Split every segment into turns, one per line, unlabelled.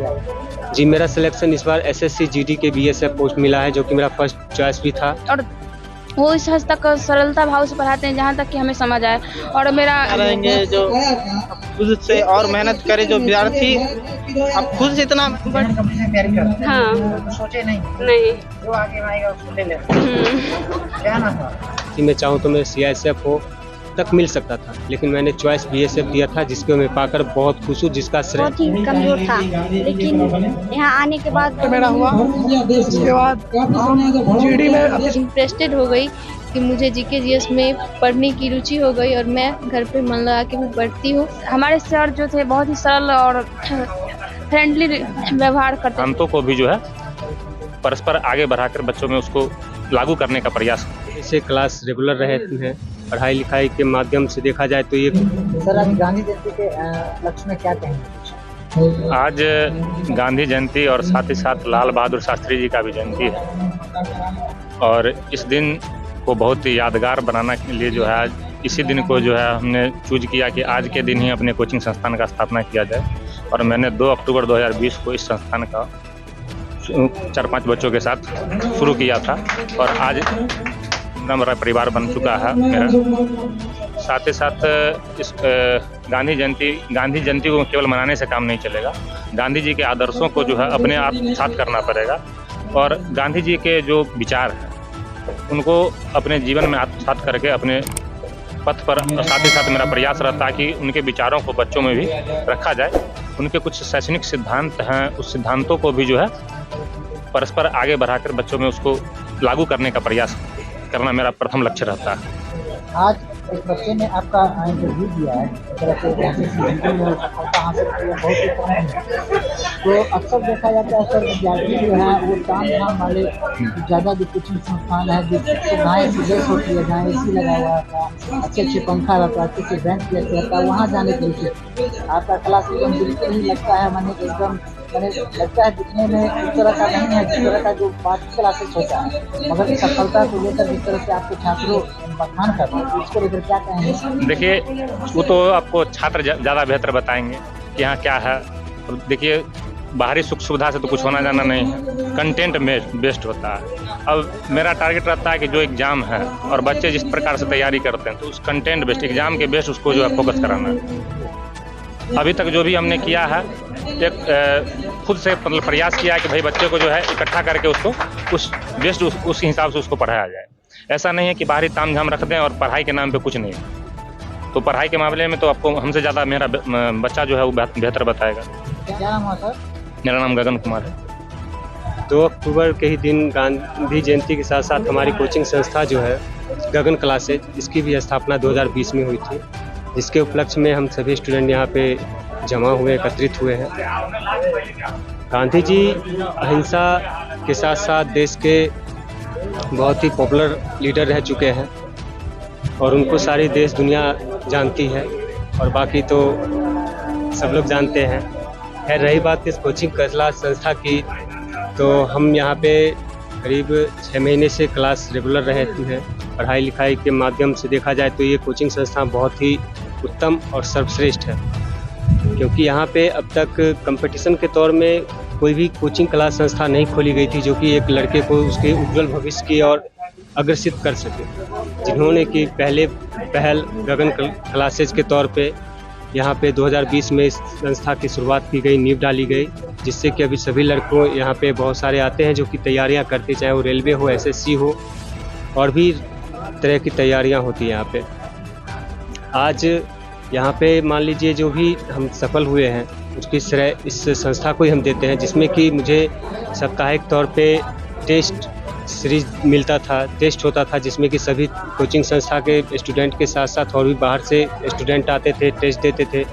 किया?
जी, मेरा सिलेक्शन इस बार एसएससी जीडी के बीएसएफ पोस्ट मिला है, जो कि मेरा फर्स्ट चॉइस भी था।
और वो इस हद तक सरलता भाव से पढ़ाते हैं जहाँ तक कि हमें समझ आए। और मेरा
रहेंगे जो खुद से और मेहनत करे जो विद्यार्थी, अब खुद से इतना
हाँ
सोचे नहीं
नहीं
जो आगे आएगा उसको ले ले। क्या ना था?
कि मैं चाहूँ तो मैं सीआईएसएफ हो तक मिल सकता था, लेकिन मैंने चॉइस बीएसएफ दिया था, जिसको मैं पाकर बहुत खुश हूँ, जिसका श्रेय
बहुत ही कमजोर था, लेकिन यहाँ आने के बाद
मेरा हुआ। उसके बाद जीडी में
इंटरेस्टेड हो गई कि मुझे जीके जीएस में पढ़ने की रुचि हो गई और मैं घर पे मन लगा के भी पढ़ती हूँ।
हमारे सर जो थे बहुत ही सरल और फ्रेंडली व्यवहार करते थे।
सिद्धांतों को भी जो है परस्पर आगे बढ़ाकर बच्चों में उसको लागू करने का प्रयास।
ऐसे क्लास रेगुलर रहती हैं, पढ़ाई लिखाई के माध्यम से देखा जाए तो ये
सर आज गांधी जयंती के लक्ष्य में क्या कहेंगे?
आज गांधी जयंती और साथ ही साथ लाल बहादुर शास्त्री जी का भी जयंती है, और इस दिन को बहुत ही यादगार बनाने के लिए जो है आज इसी दिन को जो है हमने चूज किया कि आज के दिन ही अपने कोचिंग संस्थान का स्थापना किया जाए। और मैंने 2 अक्टूबर 2020 को इस संस्थान का 4-5 बच्चों के साथ शुरू किया था, और आज मेरा परिवार बन चुका है मेरा। साथ ही साथ इस गांधी जयंती को केवल मनाने से काम नहीं चलेगा, गांधी जी के आदर्शों को जो है अपने आप साथ करना पड़ेगा, और गांधी जी के जो विचार हैं उनको अपने जीवन में आत्मसात करके अपने पथ पर, साथ ही साथ मेरा प्रयास रहता है कि उनके विचारों को बच्चों में भी रखा जाए। उनके कुछ शैक्षणिक सिद्धांत हैं, उस सिद्धांतों को भी जो है परस्पर आगे बढ़ाकर बच्चों में उसको लागू करने का प्रयास करना मेरा प्रथम लक्ष्य रहता है।
आज एक बच्चे ने आपका इंटरव्यू दिया है, इस तरह से एसएससी में सफलता हासिल की है, बहुत ही कम है। तो अक्सर देखा जाता है सर विद्यार्थी जो है वो ताम झाम वाले ज़्यादा जो कोचिंग संस्थान है जो सुविधाएँ सुबह होती है, जहाँ एसी लगा हुआ था, अच्छे पंखा रहता है, अच्छे बेंच रहता है, वहाँ जाने के लिए आपका क्लास एकदम बिल्कुल ही लगता है मैंने एकदम लगता है दिखने में इस तरह का नहीं है जिस तरह का जो बाकी क्लासेस होता है, मगर सफलता को लेकर जिस तरह से आपके छात्रों बखान कर रहे हैं, इसको लेकर क्या कहेंगे?
देखिए, वो तो आपको छात्र ज़्यादा बेहतर बताएंगे कि यहाँ क्या है। देखिए, बाहरी सुख सुविधा से तो कुछ होना जाना नहीं है, कंटेंट बेस्ड होता है। अब मेरा टारगेट रहता है कि जो एग्ज़ाम है और बच्चे जिस प्रकार से तैयारी करते हैं तो उस कंटेंट बेस्ड एग्ज़ाम के बेस्ड उसको जो है फोकस कराना है। अभी तक जो भी हमने किया है एक खुद से मतलब प्रयास किया है कि भाई बच्चे को जो है इकट्ठा करके उसको उस बेस्ड उस हिसाब से उसको पढ़ाया जाए। ऐसा नहीं है कि बाहरी ताम झाम रख दें और पढ़ाई के नाम पे कुछ नहीं। तो पढ़ाई के मामले में तो आपको हमसे ज़्यादा मेरा बच्चा जो है वो बेहतर बताएगा।
क्या नाम है सर?
मेरा नाम गगन कुमार है।
2 अक्टूबर के ही दिन गांधी जयंती के साथ साथ हमारी कोचिंग संस्था जो है गगन क्लासेज, इसकी भी स्थापना 2020 में हुई थी, जिसके उपलक्ष्य में हम सभी स्टूडेंट यहाँ पे जमा हुए, एकत्रित हुए हैं। गांधी जी अहिंसा के साथ साथ देश के बहुत ही पॉपुलर लीडर रह चुके हैं, और उनको सारी देश दुनिया जानती है, और बाकी तो सब लोग जानते हैं। खैर रही बात इस कोचिंग क्लास संस्था की, तो हम यहाँ पे करीब 6 महीने से क्लास रेगुलर रहती है। पढ़ाई लिखाई के माध्यम से देखा जाए तो ये कोचिंग संस्था बहुत ही उत्तम और सर्वश्रेष्ठ है, क्योंकि यहाँ पे अब तक कंपटीशन के तौर में कोई भी कोचिंग क्लास संस्था नहीं खोली गई थी जो कि एक लड़के को उसके उज्जवल भविष्य की ओर अग्रसित कर सके। जिन्होंने कि पहल गगन क्लासेज के तौर पे यहाँ पे 2020 में इस संस्था की शुरुआत की गई, नींव डाली गई, जिससे कि अभी सभी लड़कों यहाँ पे बहुत सारे आते हैं जो कि तैयारियाँ करते, चाहे वो रेलवे हो, एसएससी हो, और भी तरह की तैयारियाँ होती हैं यहाँ पे। आज यहाँ पे मान लीजिए जो भी हम सफल हुए हैं उसकी श्रेय इस संस्था को ही हम देते हैं, जिसमें कि मुझे साप्ताहिक तौर पे टेस्ट सीरीज मिलता था, टेस्ट होता था, जिसमें कि सभी कोचिंग संस्था के स्टूडेंट के साथ साथ और भी बाहर से स्टूडेंट आते थे, टेस्ट देते थे,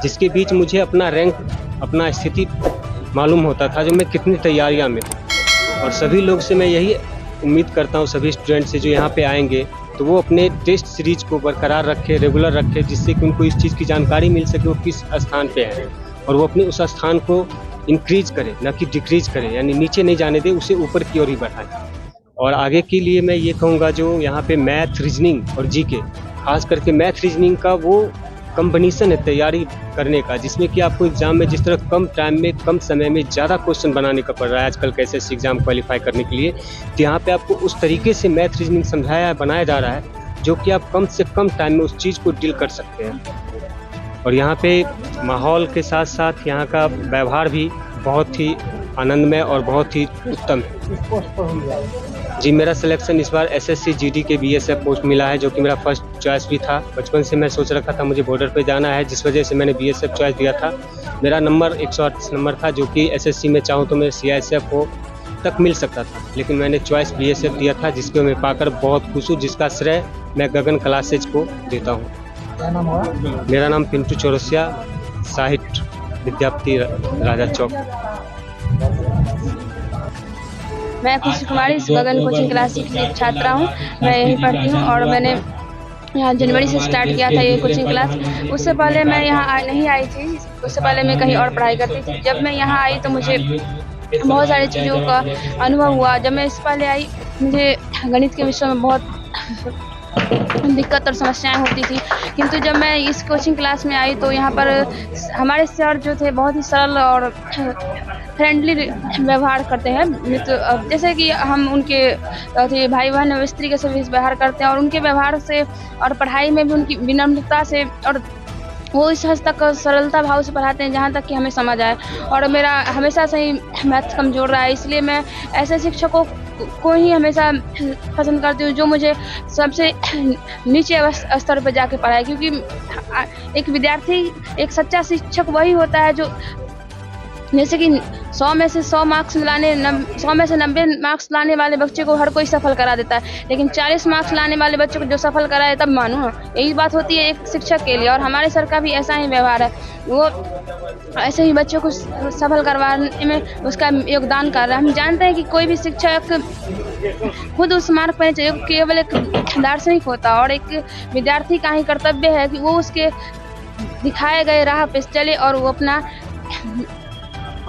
जिसके बीच मुझे अपना रैंक, अपना स्थिति मालूम होता था, जो मैं कितनी तैयारियाँ में हूँ। और सभी लोग से मैं यही उम्मीद करता हूँ, सभी स्टूडेंट से जो यहाँ पे आएंगे, तो वो अपने टेस्ट सीरीज को बरकरार रखे, रेगुलर रखे, जिससे कि उनको इस चीज़ की जानकारी मिल सके वो किस स्थान पे है, और वो अपने उस स्थान को इंक्रीज करे, ना कि डिक्रीज करे, यानी नीचे नहीं जाने दे, उसे ऊपर की ओर ही बढ़ाए। और आगे के लिए मैं ये कहूँगा, जो यहाँ पे मैथ, रीजनिंग और जीके, खास करके मैथ रीजनिंग का वो कॉम्बिनेशन है तैयारी करने का, जिसमें कि आपको एग्जाम में जिस तरह कम टाइम में कम समय में ज़्यादा क्वेश्चन बनाने का पड़ रहा है आजकल के एसएससी एग्जाम क्वालिफाई करने के लिए, तो यहाँ पे आपको उस तरीके से मैथ रीजनिंग समझाया है, बनाया जा रहा है जो कि आप कम से कम टाइम में उस चीज़ को डील कर सकते हैं। और यहाँ पे माहौल के साथ साथ यहाँ का व्यवहार भी बहुत ही आनंदमय और बहुत ही उत्तम है।
इस पोस्ट पर हुई है।
जी, मेरा सिलेक्शन इस बार एसएससी जीडी के बीएसएफ पोस्ट मिला है, जो कि मेरा फर्स्ट चॉइस भी था। बचपन से मैं सोच रखा था मुझे बॉर्डर पे जाना है, जिस वजह से मैंने बीएसएफ चॉइस दिया था। मेरा नंबर 138 नंबर था, जो कि एसएससी में चाहूँ तो मैं सीआईएसएफ हो तक मिल सकता था, लेकिन मैंने चॉइस बीएसएफ दिया था, जिसको मैं पाकर बहुत खुश हूँ, जिसका श्रेय मैं गगन क्लासेज को देता हूँ।
क्या नाम हुआ?
मेरा नाम पिंटू चौरसिया, साहित्य विद्यापति राजा चौक।
मैं खुशी कुमारी गगन कोचिंग क्लासेज की एक छात्रा हूँ। मैं यहीं पढ़ती हूँ और मैंने यहाँ जनवरी से स्टार्ट किया था ये कोचिंग क्लास। उससे पहले मैं यहाँ नहीं आई थी, उससे पहले मैं कहीं और पढ़ाई करती थी। जब मैं यहाँ आई तो मुझे बहुत सारी चीज़ों का अनुभव हुआ। जब मैं इस पहले आई मुझे गणित के विषय में बहुत दिक्कत और समस्याएं होती थी, किंतु जब मैं इस कोचिंग क्लास में आई तो यहाँ पर हमारे सर जो थे बहुत ही सरल और फ्रेंडली व्यवहार करते हैं। तो जैसे कि हम उनके भाई बहन स्त्री के सभी व्यवहार करते हैं, और उनके व्यवहार से और पढ़ाई में भी उनकी विनम्रता से, और वो इस हद तक सरलता भाव से पढ़ाते हैं जहाँ तक कि हमें समझ आए। और मेरा हमेशा से ही मैथ कमज़ोर रहा है, इसलिए मैं ऐसे शिक्षकों को ही हमेशा पसंद करती हूँ जो मुझे सबसे नीचे स्तर पर जाके पढ़ाए, क्योंकि एक विद्यार्थी, एक सच्चा शिक्षक वही होता है जो, जैसे कि 100 में से 100 मार्क्स लाने 100 में से 90 मार्क्स लाने वाले बच्चे को हर कोई सफल करा देता है, लेकिन 40 मार्क्स लाने वाले बच्चे को जो सफल कराए तब मानो। यही बात होती है एक शिक्षक के लिए, और हमारे सर का भी ऐसा ही व्यवहार है। वो ऐसे ही बच्चों को सफल करवाने में उसका योगदान कर रहा है। हम जानते हैं कि कोई भी शिक्षक खुद उस मार्ग पर केवल एक दार्शनिक होता है, और एक विद्यार्थी का ही कर्तव्य है कि वो उसके दिखाए गए राह पे चले और वो अपना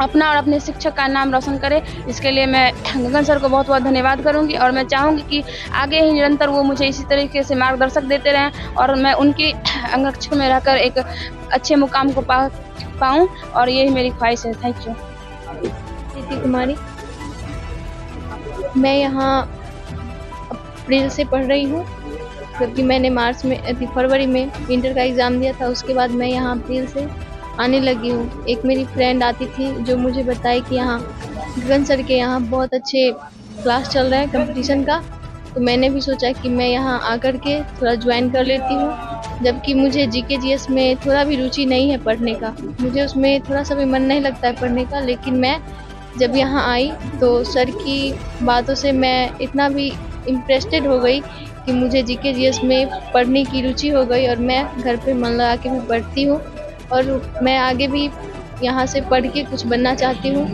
और अपने शिक्षक का नाम रोशन करे। इसके लिए मैं गगन सर को बहुत बहुत धन्यवाद करूंगी, और मैं चाहूँगी कि आगे ही निरंतर वो मुझे इसी तरीके से मार्गदर्शक देते रहें, और मैं उनके अंगरक्षक में रहकर एक अच्छे मुकाम को पाऊँ, और यही मेरी ख्वाहिश है। Thank you.
प्रीति कुमारी, मैं यहाँ अप्रैल से पढ़ रही हूँ, क्योंकि मैंने फरवरी में इंटर का एग्ज़ाम दिया था। उसके बाद मैं यहाँ अप्रैल से आने लगी हूँ। एक मेरी फ्रेंड आती थी जो मुझे बताई कि यहाँ गगन सर के यहाँ बहुत अच्छे क्लास चल रहा है कंपटीशन का, तो मैंने भी सोचा कि मैं यहाँ आकर के थोड़ा ज्वाइन कर लेती हूँ। जबकि मुझे जीके जीएस में थोड़ा भी रुचि नहीं है पढ़ने का, मुझे उसमें थोड़ा सा भी मन नहीं लगता है पढ़ने का, लेकिन मैं जब यहाँ आई तो सर की बातों से मैं इतना भी इम्प्रेस्ड हो गई कि मुझे जीके जीएस में पढ़ने की रुचि हो गई, और मैं घर पे मन लगा के भी पढ़ती हूँ, और मैं आगे भी यहाँ से पढ़ के कुछ बनना चाहती हूँ।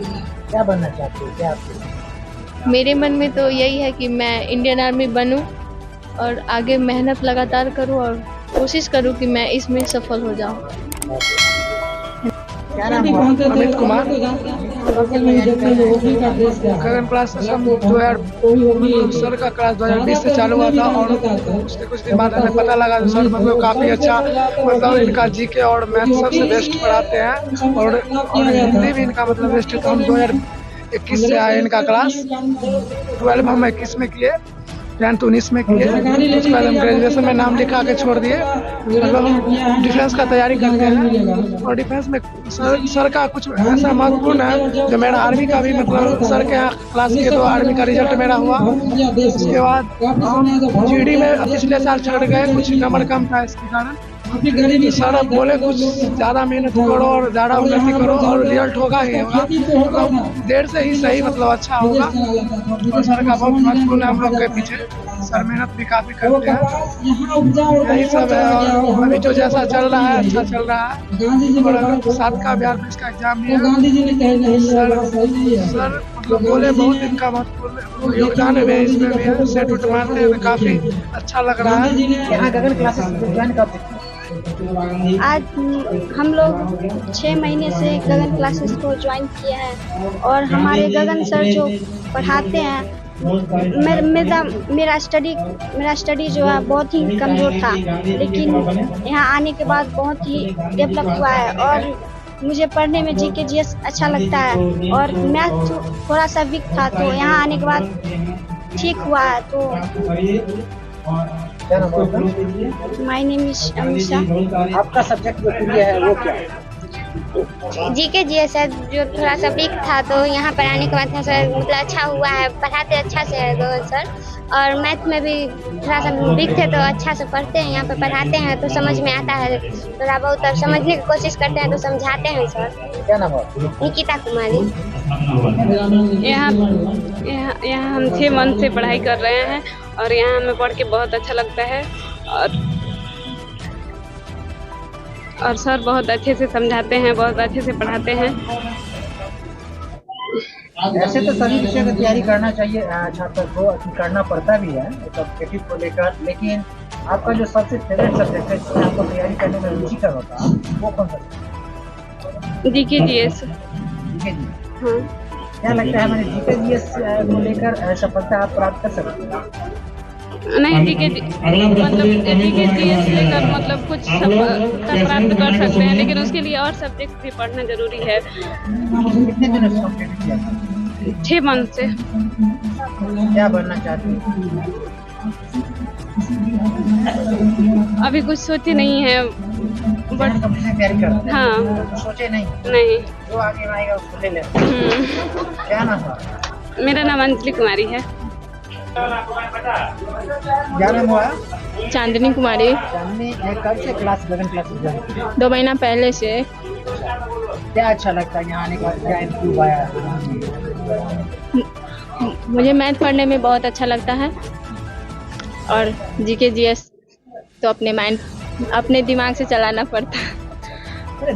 क्या बनना चाहती हो? क्या आपको?
मेरे मन में तो यही है कि मैं इंडियन आर्मी बनूँ और आगे मेहनत लगातार करूँ और कोशिश करूँ कि मैं इसमें सफल हो जाऊँ।
क्या नाम हुआ?
अमित कुमार, गगन क्लास हम 2000 सर का क्लास 2020 से चालू हुआ था, और उसके कुछ दिन बाद हमें पता लगा सर मतलब काफ़ी अच्छा, मतलब इनका जीके और मैथ सबसे बेस्ट पढ़ाते हैं, और हिंदी भी इनका मतलब बेस्ट है। तो हम 2021 से आए इनका क्लास, 12 हम 21 में किए, 10th 19 में किए। उसके बाद हम ग्रेजुएशन में नाम लिखा के छोड़ दिए। मतलब हम डिफेंस का तैयारी करते हैं, और डिफेंस में सर का कुछ ऐसा महत्वपूर्ण है जो मेरा आर्मी का भी, मतलब सर के यहाँ क्लास किए तो आर्मी का रिजल्ट मेरा हुआ। उसके बाद हम जीडी में पिछले साल छड़ गए, कुछ नंबर कम था, इसके कारण सर अब बोले कुछ ज़्यादा मेहनत करो और ज़्यादा उन्नति करो और रिजल्ट होगा ही होगा, मतलब देर से ही सही, मतलब अच्छा होगा। तो सर का बहुत महत्वपूर्ण है हम लोग के पीछे, सर मेहनत भी काफ़ी करते हैं। यही सब है, और अभी जो जैसा चल रहा है अच्छा चल रहा है। और अगर 7 का बिहार पुलिस का एग्जाम भी है, सर मतलब बोले बहुत इनका महत्वपूर्ण योगदान है इसमें भी है, सेट उट मारते हैं, काफ़ी अच्छा लग रहा है।
यहाँ गगन क्लासेस ज्वाइन कब?
आज हम लोग 6 महीने से गगन क्लासेस को ज्वाइन किए हैं, और हमारे गगन सर जो पढ़ाते हैं मेरा स्टडी जो है बहुत ही कमज़ोर था, लेकिन यहाँ आने के बाद बहुत ही डेवलप हुआ है और मुझे पढ़ने में जीके जीएस अच्छा लगता है और मैथ थोड़ा सा वीक था, तो यहाँ आने के बाद ठीक हुआ है। तो
क्या नाम है आपका?
My name is Amisha.
आपका सब्जेक्ट जो प्रिय है वो क्या है?
जीके जीएस है जो थोड़ा सा वीक था, तो यहाँ पर आने के बाद थोड़ा सा मतलब अच्छा हुआ है, पढ़ाते अच्छा से है गगन सर। और मैथ में भी थोड़ा सा वीक थे तो अच्छा से पढ़ते हैं, यहाँ पर पढ़ाते हैं तो समझ में आता है थोड़ा बहुत, और समझने की कोशिश करते हैं तो समझाते हैं सर।
क्या नाम है?
निकिता कुमारी।
यहाँ हम 6 मंथ से पढ़ाई कर रहे हैं और यहाँ हमें पढ़ के बहुत अच्छा लगता है और सर बहुत अच्छे से समझाते हैं, बहुत अच्छे से पढ़ाते हैं।
ऐसे तो सभी विषय की तैयारी करना चाहिए छात्र को, करना पड़ता भी है ऑब्जेक्टिव को लेकर, लेकिन आपका जो सबसे फेवरेट सब्जेक्ट है जिसमें आपको तैयारी करने में रुचि का होता है वो कौन सा?
GK GS.
जीके जी।
हाँ।
क्या लगता है हमारे जीके जीएस को लेकर सफलता आप प्राप्त कर सकते हैं?
नहीं, जीके जीएस लेकर मतलब कुछ सफलता प्राप्त कर सकते हैं, लेकिन उसके लिए और सब्जेक्ट भी पढ़ना जरूरी है।
कितने दिनों से कंप्लीट किया?
6 मंथ से।
क्या बनना चाहते हैं?
अभी कुछ सोचे नहीं है, बट
तैयारी करते हैं।
हाँ।
सोचे नहीं?
नहीं।
जो आगे आएगा उसको ले लेते। क्या नाम है?
मेरा नाम अंजलि कुमारी है।
क्या नाम हुआ?
चांदनी कुमारी।
चांदनी, कब से क्लास गगन क्लासेस?
2 महीना पहले से।
क्या अच्छा लगता है यहाँ आने के बाद? क्या इम्प्रूव आया?
मुझे मैथ पढ़ने में बहुत अच्छा लगता है और जीके जीएस तो अपने दिमाग से चलाना पड़ता है।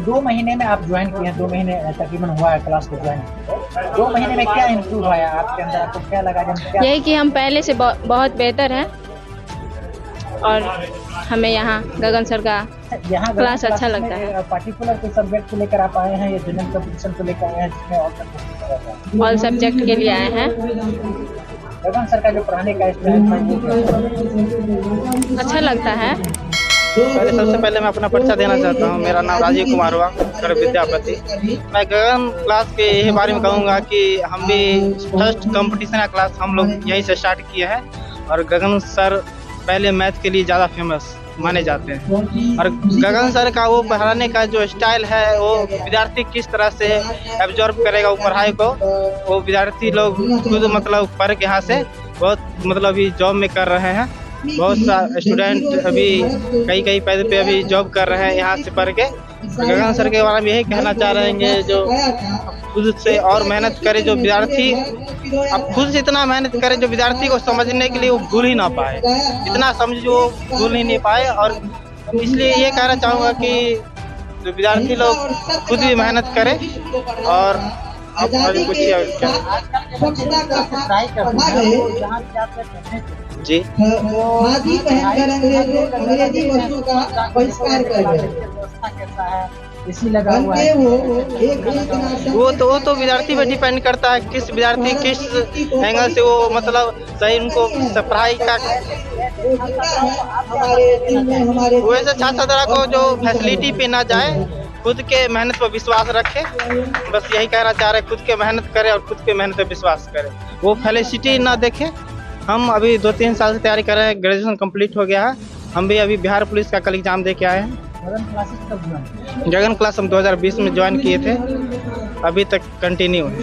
2 महीने में आप ज्वाइन किए हैं, 2 महीने तकरीबन हुआ है क्लास को ज्वाइन। 2 महीने में क्या इम्प्रूव आया आपके अंदर? आपको क्या लगा?
यही कि हम पहले से बहुत बेहतर हैं और हमें यहाँ गगन सर का क्लास अच्छा लगता है।
पार्टिकुलर कोई सब्जेक्ट को लेकर आप आए हैं या जनरल कंपटीशन को लेकर आए हैं जिसमें
ऑल सब्जेक्ट के लिए आए हैं?
गगन सर का जो पढ़ाने का स्टाइल
अच्छा लगता है।
सबसे पहले मैं अपना परिचय देना चाहता हूँ। मेरा नाम राजीव कुमार हुआ, कर विद्यापति। मैं गगन क्लास के यही बारे में कहूँगा कि हम भी फर्स्ट कंपटीशन का क्लास हम लोग यहीं से स्टार्ट किए हैं और गगन सर पहले मैथ के लिए ज़्यादा फेमस माने जाते हैं और गगन सर का वो पढ़ाने का जो स्टाइल है वो विद्यार्थी किस तरह से एब्जॉर्ब करेगा वो पढ़ाई को, वो विद्यार्थी लोग खुद मतलब पढ़ के यहाँ से बहुत मतलब अभी जॉब में कर रहे हैं। बहुत सा स्टूडेंट अभी कई पैदे पे अभी जॉब कर रहे हैं यहाँ से पढ़ के। गगन सर के बारे में यही कहना चाह रहे हैं जो खुद से और मेहनत करे, जो विद्यार्थी अब खुद से इतना मेहनत करे जो विद्यार्थी को समझने के लिए वो भूल ही ना पाए, इतना समझ वो भूल ही नहीं पाए। और इसलिए ये कहना चाहूँगा कि जो विद्यार्थी लोग खुद भी मेहनत करें और अब कुछ जी
इसी लगा हुआ है।
वो तो विद्यार्थी पे डिपेंड करता है किस विद्यार्थी किस एंगल से वो मतलब सही उनको पढ़ाई का। वैसे छात्र को जो फैसिलिटी पे ना जाए, खुद के मेहनत पर विश्वास रखे, बस यही कहना चाह रहे, खुद के मेहनत करे और खुद के मेहनत पर विश्वास करे, वो फैसिलिटी ना देखे। हम अभी 2-3 साल से तैयारी कर रहे हैं, ग्रेजुएशन कंप्लीट हो गया है, हम भी अभी बिहार पुलिस का कल एग्जाम दे के आए हैं। गगन क्लास हम 2020 में ज्वाइन किए थे, अभी तक कंटिन्यू है।